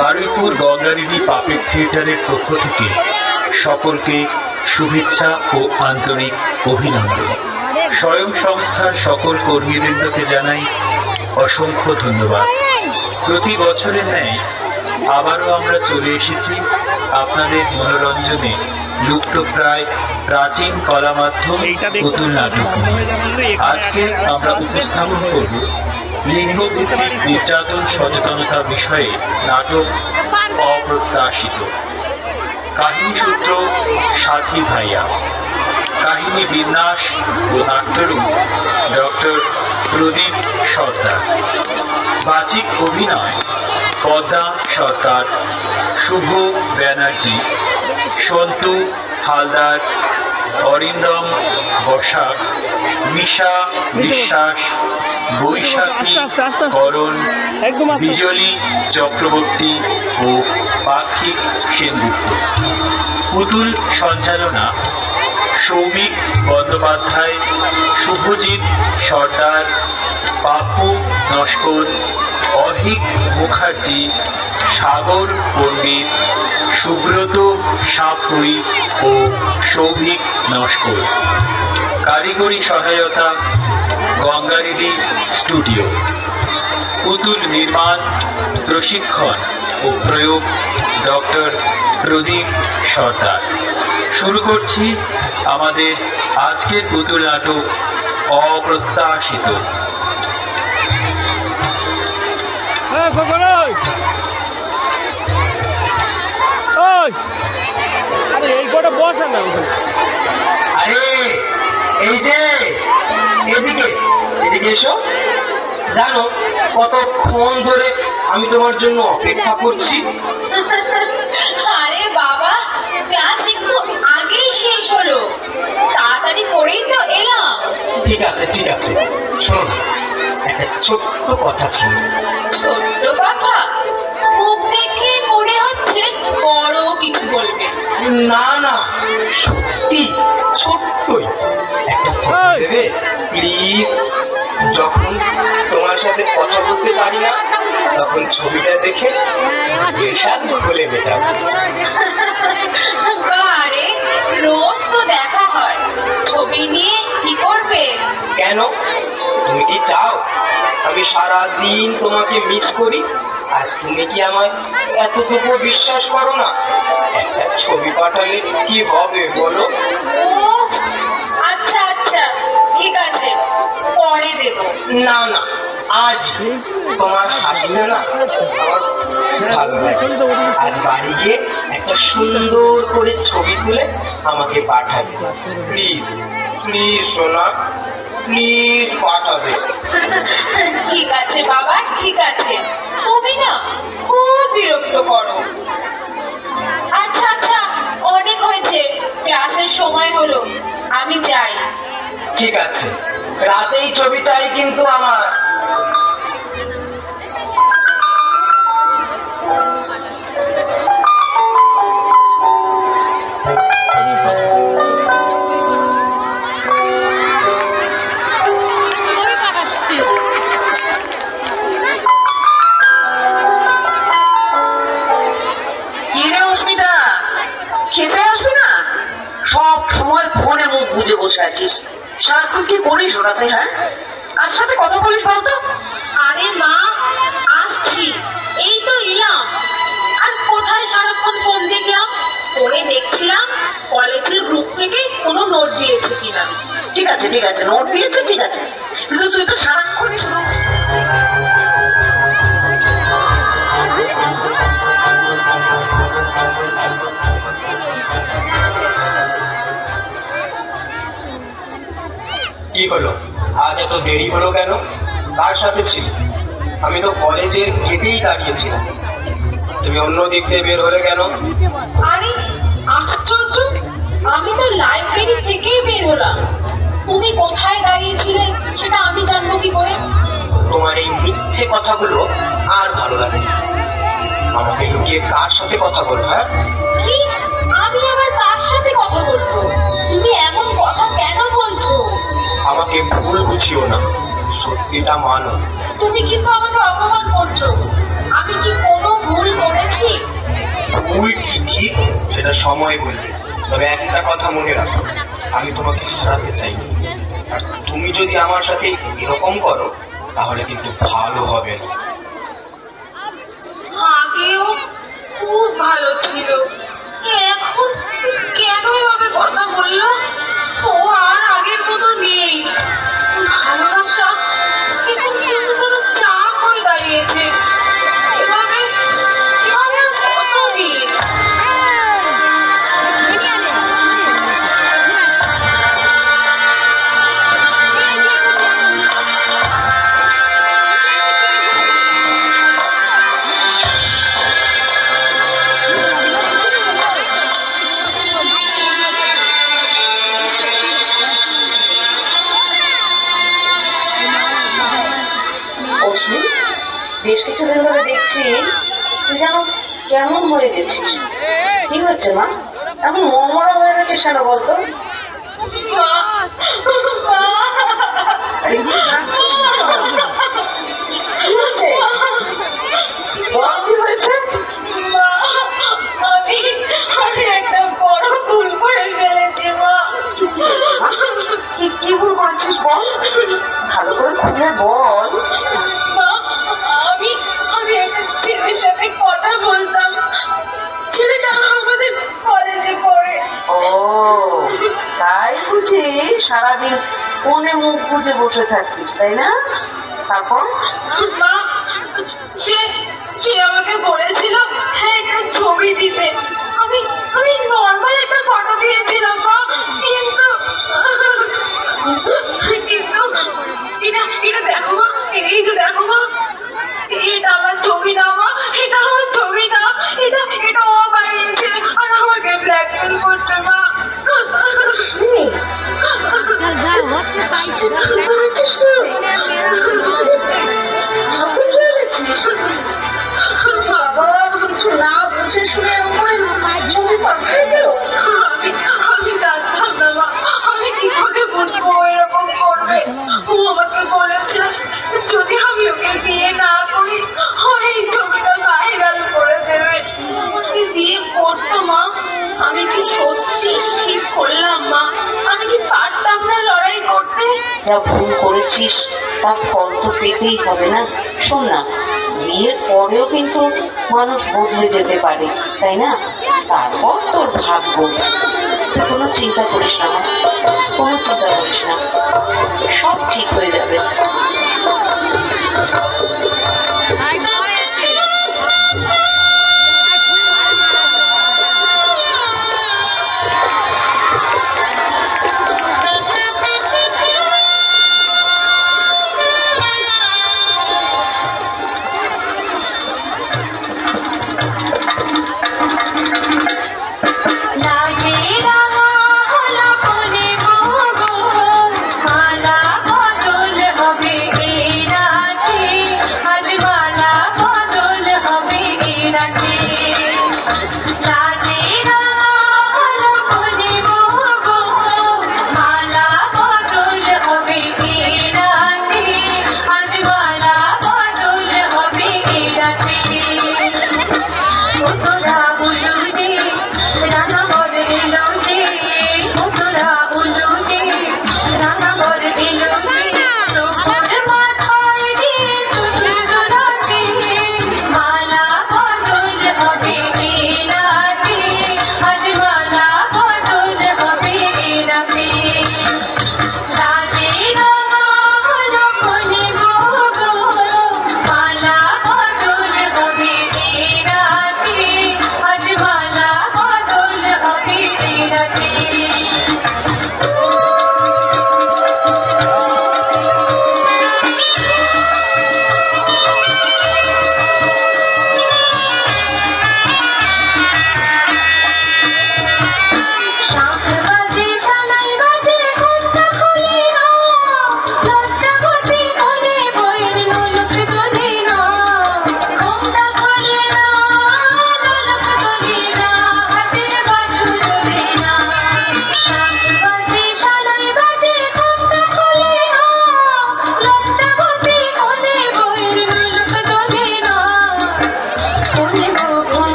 Baruipur গঙ্গারিনী puppet থিয়েটারের পক্ষ থেকে সকলকে শুভেচ্ছা ও আন্তরিক অভিনন্দন। স্বয়ং সংস্থার সকল কর্মীবৃন্দকে জানাই অসংখ্য ধন্যবাদ। প্রতি বছরের ন্যায় আবারও আমরা চলে এসেছি আপনাদের মনোরঞ্জনে লুপ্তপ্রায় প্রাচীন কলা মাধ্যম পুতুল নাটক। আজকে আমরা উপস্থাপন করব লিঙ্গভিত্তিক নির্যাতন সচেতনতা বিষয়ে নাটক অপ্রত্যাশিত। কাহিনী সূত্র সাথী ভাইয়া, কাহিনী বিন্যাস ও নাট্যরূপ ডক্টর প্রদীপ সর্দার, বাচিক অভিনয় পদ্মা সরকার, শুভ ব্যানার্জি, সন্তু হালদার, অরিন্দম বসাক, মিশা বিশ্বাস, বৈশাখী করণ, বিজলি চক্রবর্তী ও পাক্ষিক সেনগুপ্ত। পুতুল সঞ্চালনা সৌমিক বন্দ্যোপাধ্যায়, শুভজিৎ সর্দার, পাপু নস্কর, অহিক মুখার্জি, সাগর পণ্ডিত, সুব্রত সাঁপুই ও সৌভিক নস্কর। কারিগরি সহায়তা গঙ্গারিনী স্টুডিও। পুতুল নির্মাণ, প্রশিক্ষণ ও প্রয়োগ ডক্টর প্রদীপ সর্দার। শুরু করছি আমাদের আজকের পুতুল নাটক অপ্রত্যাশিত। এই কটা বসা না, আরে এই যে এদিকে এদিকে এসো। জানো কতক্ষণ ধরে আমি তোমার জন্য অপেক্ষা করছি। আরে বাবা, ক্লাস একটু আগেই শেষ হলো, তাড়াতাড়ি করেই তো এলাম। ঠিক আছে ঠিক আছে, শোনো না, একটা ছোট্ট কথা ছিল। ছোট্ট কথা? মুখ দেখে মনে হচ্ছে বড় কিছু বলবে। না না, সত্যি ছোট্টই একটা ফটো দেবে প্লিজ। যখন তোমার সাথে কথা বলতে পারি না তখন ছবিটা দেখে বেশাল খুলে মেটাবো। আরে রোজ তো দেখা হয়, ছবি নিয়ে কি করবে? কেন, তুমি কি চাও আমি সারা দিন তোমাকে মিস করি? আর তুমি কি আমায় এতটুকু বিশ্বাস করো না? একটা ছবি পাঠালে কি হবে বলো? আচ্ছা আচ্ছা, ঠিক আছে, পরে দেব। না না, আজ তোমার হাসিটা না আমার ভালো লাগে। আজ বাড়ি গিয়ে একটা সুন্দর করে ছবি তুলে আমাকে পাঠাবে প্লিজ। প্লিজ সোনা, প্লিজ পাঠাবে। ঠিক আছে বাবা, ঠিক আছে, তুমি না খুব বিরক্ত করো। আচ্ছা আচ্ছা, অনেক হয়েছে, ক্লাসের সময় হলো, আমি যাই। ঠিক আছে, রাতেই ছবি চাই কিন্তু আমার। সব সময় ফোনে মুখ বুঝে বসে আছিস, সারাক্ষণ কি করিস ওরাতে? হ্যাঁ, কার সাথে কথা বলিস বলতো? আরে মা, আসছি, এই তো এলাম। আর কোথায় সারাক্ষণ ফোন দেখলাম, ফোনে দেখছিলাম কলেজের গ্রুপ থেকে কোনো নোট দিয়েছে কিনা। ঠিক আছে ঠিক আছে, নোট দিয়েছে ঠিক আছে, কিন্তু তুই তো সারাক্ষণ শুধু কি হলো, আজ এত দেরি হলো কেন? কার সাথে ছিল? আমি তো কলেজের গেটেই দাঁড়িয়েছিলাম, তুমি অন্য দিক দিয়ে বের হলে কেন? আরে আশ্চর্য, আমি তো লাইব্রেরি থেকেই বের হলাম, তুমি কোথায় দাঁড়িয়েছিলে সেটা আমি জানবো কি করে? তোমার এই মিথ্যে কথাগুলো আর ভালো লাগে না। আমাকে লুকিয়ে কার সাথে কথা বলো? হ্যাঁ, কি? আমি আবার কার সাথে কথা বলবো? তুমি এমন কথা কেন বলছো? আমাকে ভুল বুঝিও না, সত্যিটা মানো। তুমি কিন্তু আমাকে অপমান করছো। আমি কি কোনো ভুল করেছি? সেটা সময় বলবে। তবে একটা কথা মনে রাখো, আমি তোমাকে হারাতে চাই না। আর তুমি যদি আমার সাথে এরকম করো তাহলে কিন্তু ভালো হবে না। আগেও খুব ভালো ছিল, এখন কেন এভাবে কথা বললো? ও আর আগের মতো নেই। ভালোবাসা এখন কিন্তু যেন চাপ হয়ে দাঁড়িয়েছে। এভাবে এভাবে আর কতদিন? অশ্মি, বেশ কিছুদিন ধরে দেখছি তুই যেন কেমন হয়ে গেছিস। কি হয়েছে মা? এমন মনমরা হয়ে গেছিস কেন বলতো? আরে, কাঁদছিস কেন? কি হয়েছে? বল, কি হয়েছে? মা, আমি একটা বড় ভুল করে ফেলেছি মা। কি হয়েছে মা? কি ভুল করেছিস বল, ভালো করে খুলে বল। মা, আমি আমি একটা ছেলের সাথে কথা বলতাম। ছেলেটা আমাদের কলেজে পড়ে। ও, তাই বুঝি সারাদিন কোণে মুখ বুজে বসে থাকতিস, তাই না? তারপর? মা, সে সে আমাকে বলেছিল একটা ছবি দিতে। আমি আমি নর্মাল একটা ফটো দিয়েছিলাম মা, কিন্তু কিন্তু এটা দেখো মা, এই যে দেখো মা, এটা আমার ছবি না মা, এটা আমার ছবি না, এটা ও বানিয়েছে আর আমাকে ব্ল্যাকমেল করছে মা। এই, কি করেছিস তুই? ভাবতে হয়ে গেছিস? বাবা, কিছু না বুঝে শুনে এরকম করে ছবি পাঠাই দিল? আমি জানতাম না মা, আমি কি করে বুঝবো ও এরকম করবে? ও আমাকে বলেছে যদি আমি ওকে বিয়ে না করি ও এই ছবিটা ভাইরাল করে দেবে। আমাকে বিয়ে করতো মা। আমি কি সত্যি ঠিক করলাম মা? আমি কি পারতাম না লড়াই করতে? যা ভুল করেছিস তার ফল তো পেতেই হবে না। শোন না, বিয়ের পরেও কিন্তু মানুষ বদলে যেতে পারে, তাই না? তারপর তোর ভাগ্য। তুই কোনো চিন্তা করিস না মা, কোনো চিন্তা করিস না, সব ঠিক হয়ে যাবে। লাগে রাঙা হলা কোনে বগো, মালা বদল হবে এই রাতে, আজ মালা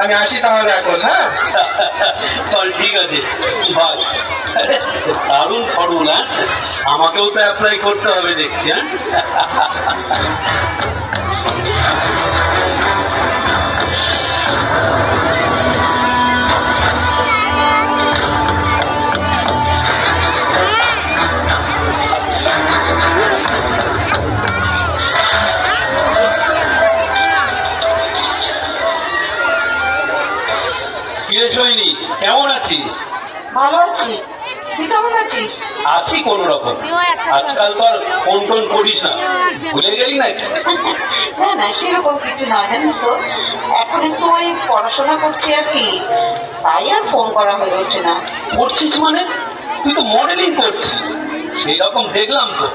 আমি আসি তাহলে এখন, হ্যাঁ? চল ঠিক আছে ভাই, দারুণ ফর্মুলা, আমাকেও তো অ্যাপ্লাই করতে হবে দেখছি। হ্যাঁ কিরে সৈনী, কেমন আছিস? ভালো আছি, তুই কেমন আছিস? আছি কোন রকম। আজকাল তো আর ফোন টোন করিস না, ভুলে গেলি নাকি? না না, সেরকম কিছু না, জানিস তো এখন একটু ওই পড়াশোনা করছি আর কি, তাই আর ফোন করা হয়ে ওঠে না। করছিস মানে? তুই তো মডেলিং করছিস, সেই রকম দেখলাম তো।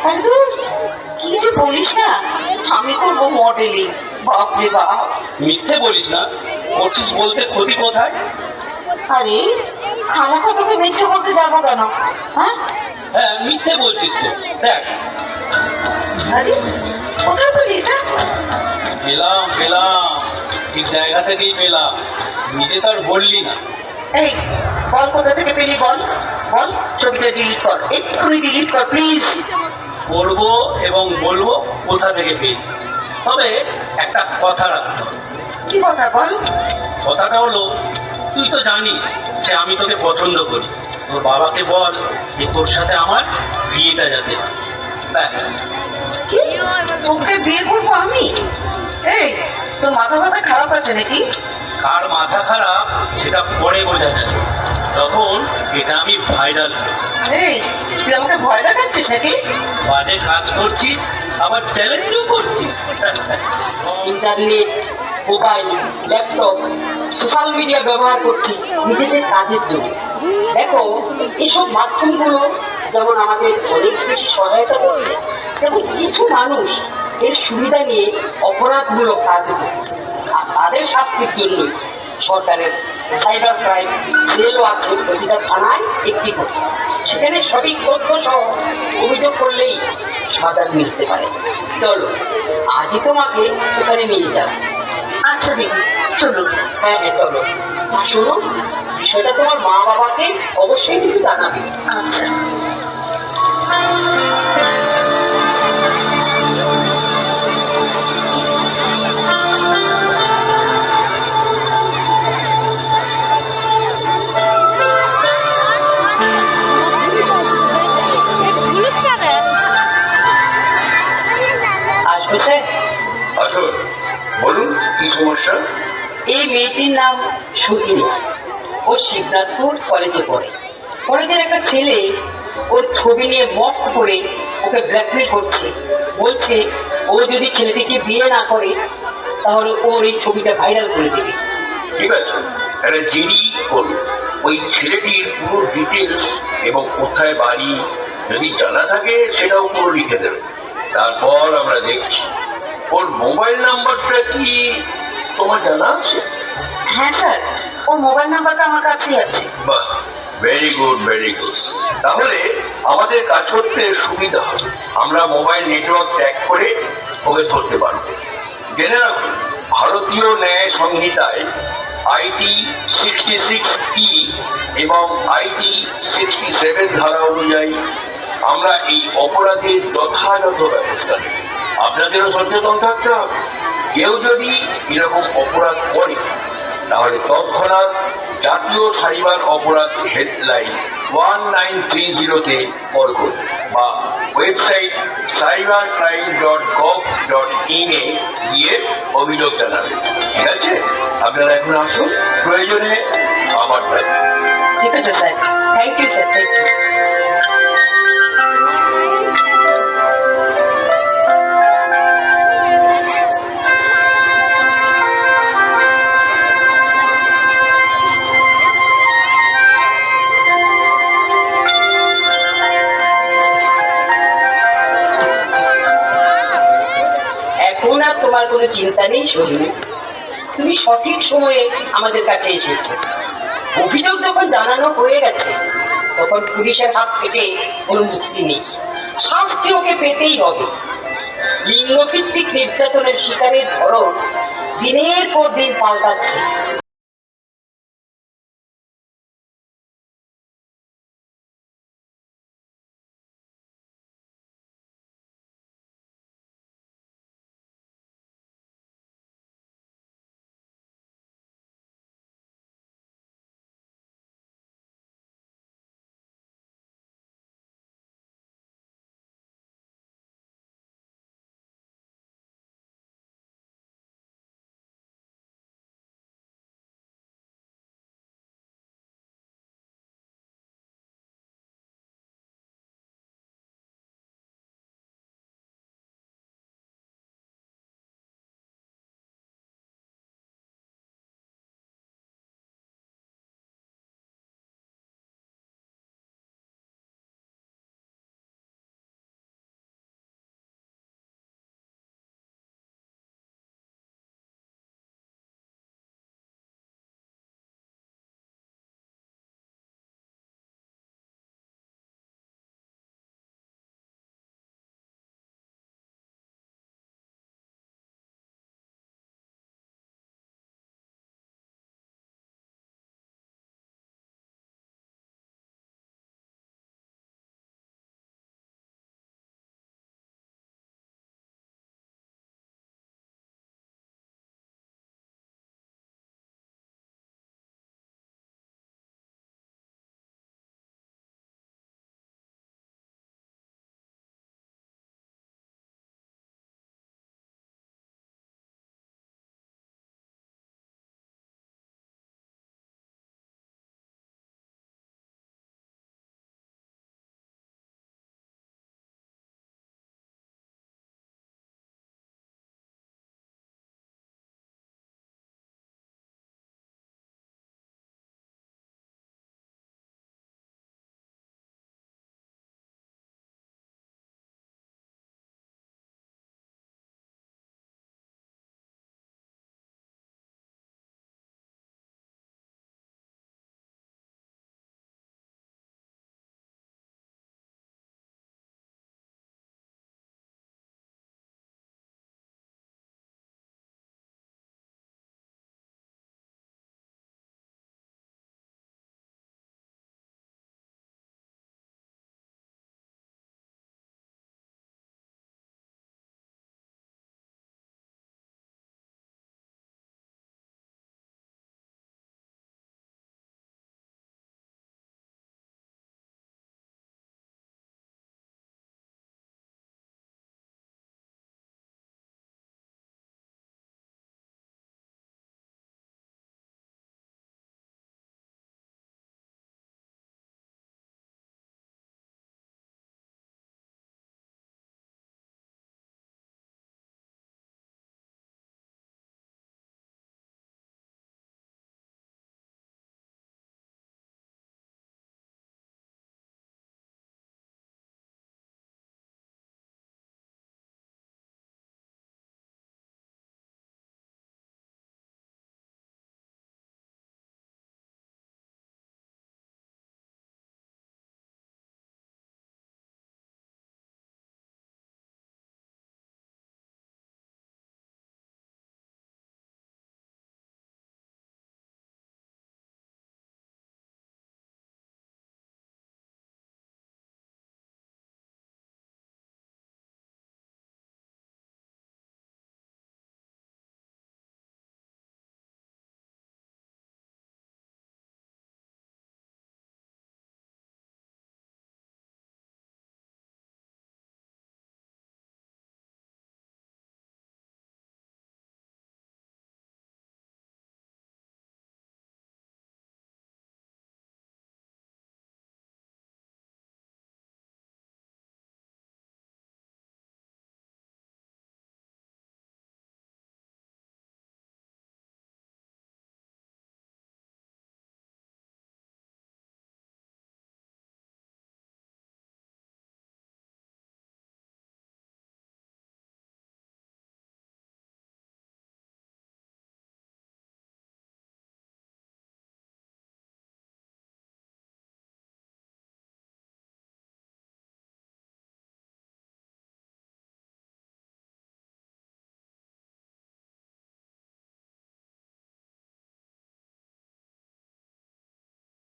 আরে ধুর, কি যে বলিস না, আমি করবো মডেলিং? বাপরে বাপ! মিথ্যে বলিস না, করছিস বলতে ক্ষতি কোথায়? আরে খামাখা তোকে মিথ্যে বলতে যাবো কেন? হ্যাঁ, হ্যাঁ মিথ্যে বলছিস তো, দেখ। আরে কোথায় বলি এটা? পেলাম, ঠিক জায়গা থেকেই পেলাম, নিজে তো আর বললি না। এই বল, কোথা থেকে পেলি বল? বল, ছবিটা ডিলিট কর, এক্ষুনি ডিলিট কর প্লিজ। করবো এবং বলবো কোথা থেকে পেয়েছি, তবে একটা কথা রাখতে হবে। কি কথা বল? কথাটা হলো, তুই তো জানিস যে আমি তোকে পছন্দ করি। তোর বাবাকে বল যে তোর সাথে আমার বিয়েটা যাতে হয়। ব্যাস। কি? তোকে বিয়ে করবো আমি? এই তোর মাথা ব্যথা খারাপ আছে নাকি? কার মাথা খারাপ সেটা পরে বোঝা যাবে, যখন এটা আমি ভাইরাল। এই তুই আমাকে ভয় দেখাচ্ছিস নাকি? বাজে কাজ করছিস, আবার চ্যালেঞ্জও করছিস। Internet, mobile, laptop, social media ব্যবহার করছি নিজেদের কাজের জন্য। দেখো, এসব মাধ্যমগুলো যেমন আমাদের অনেক বেশি সহায়তা করছে, তেমন কিছু মানুষ এর সুবিধা নিয়ে অপরাধমূলক কাজও করছে। আর তাদের শাস্তির জন্যই সরকারের সাইবার ক্রাইম সেলও আছে প্রতিটা থানায় একটি করে। সেখানে সঠিক তথ্য সহ অভিযোগ করলেই সমাধান মিলতে পারে। চলো, আজই তোমাকে ওখানে নিয়ে যাও। আচ্ছা দেখি, চলো। হ্যাঁ হ্যাঁ চলো। আর শোনো, বিষয়টা তোমার মা বাবাকে অবশ্যই কিছু জানাবে। আচ্ছা। আসবে স্যার? আসুন, বলুন কি সমস্যা? এই মেয়েটির নাম সুখিনী, ও শিবনাথপুর কলেজে পড়ে। কলেজের একটা ছেলে ওর ছবি নিয়ে মস্ত করে ওকে ব্ল্যাকমেল করছে। বলছে ও যদি ছেলেটিকে বিয়ে না করে তাহলে ওর এই ছবিটা ভাইরাল করে দেবে। ঠিক আছে, একটা জিডি করুন। ওই ছেলেটির পুরো ডিটেলস এবং কোথায় বাড়ি যদি জানা থাকে সেটাও পুরো লিখে দেবে। তারপর আমরা দেখছি। ওর মোবাইল নাম্বারটা কি তোমার জানা আছে? হ্যাঁ স্যার, ওর মোবাইল নাম্বারটা আমার কাছেই আছে। বাহ, ভেরি গুড, ভেরি গুড। তাহলে আমাদের কাজ করতে সুবিধা হবে, আমরা মোবাইল নেটওয়ার্ক ট্র্যাক করে ওকে ধরতে পারবো। জেনে রাখুন, ভারতীয় ন্যায় সংহিতায় আইটি 66E এবং আইটি 67 ধারা অনুযায়ী আমরা এই অপরাধের যথাযথ ব্যবস্থা নেব। আপনাদেরও সচেতন থাকতে হবে। কেউ যদি এরকম অপরাধ করে তাহলে তৎক্ষণাৎ জাতীয় সাইবার অপরাধ হেল্পলাইন 1930-তে কল করুন বা ওয়েবসাইট cybercrime.gov.in এ গিয়ে অভিযোগ জানাবেন। ঠিক আছে, আপনারা এখন আসুন, প্রয়োজনে আবার ডাকবেন। ঠিক আছে sir, thank you sir, thank you. এখন আর তোমার কোনো চিন্তা নেই সজনী, তুমি সঠিক সময়ে আমাদের কাছে এসেছো। অভিযোগ যখন জানানো হয়ে গেছে তখন পুলিশের হাত থেকে কোনো মুক্তি নেই, শাস্তি ওকে পেতেই হবে। লিঙ্গভিত্তিক নির্যাতনের শিকারের ধরন দিনের পর দিন পাল্টাচ্ছে।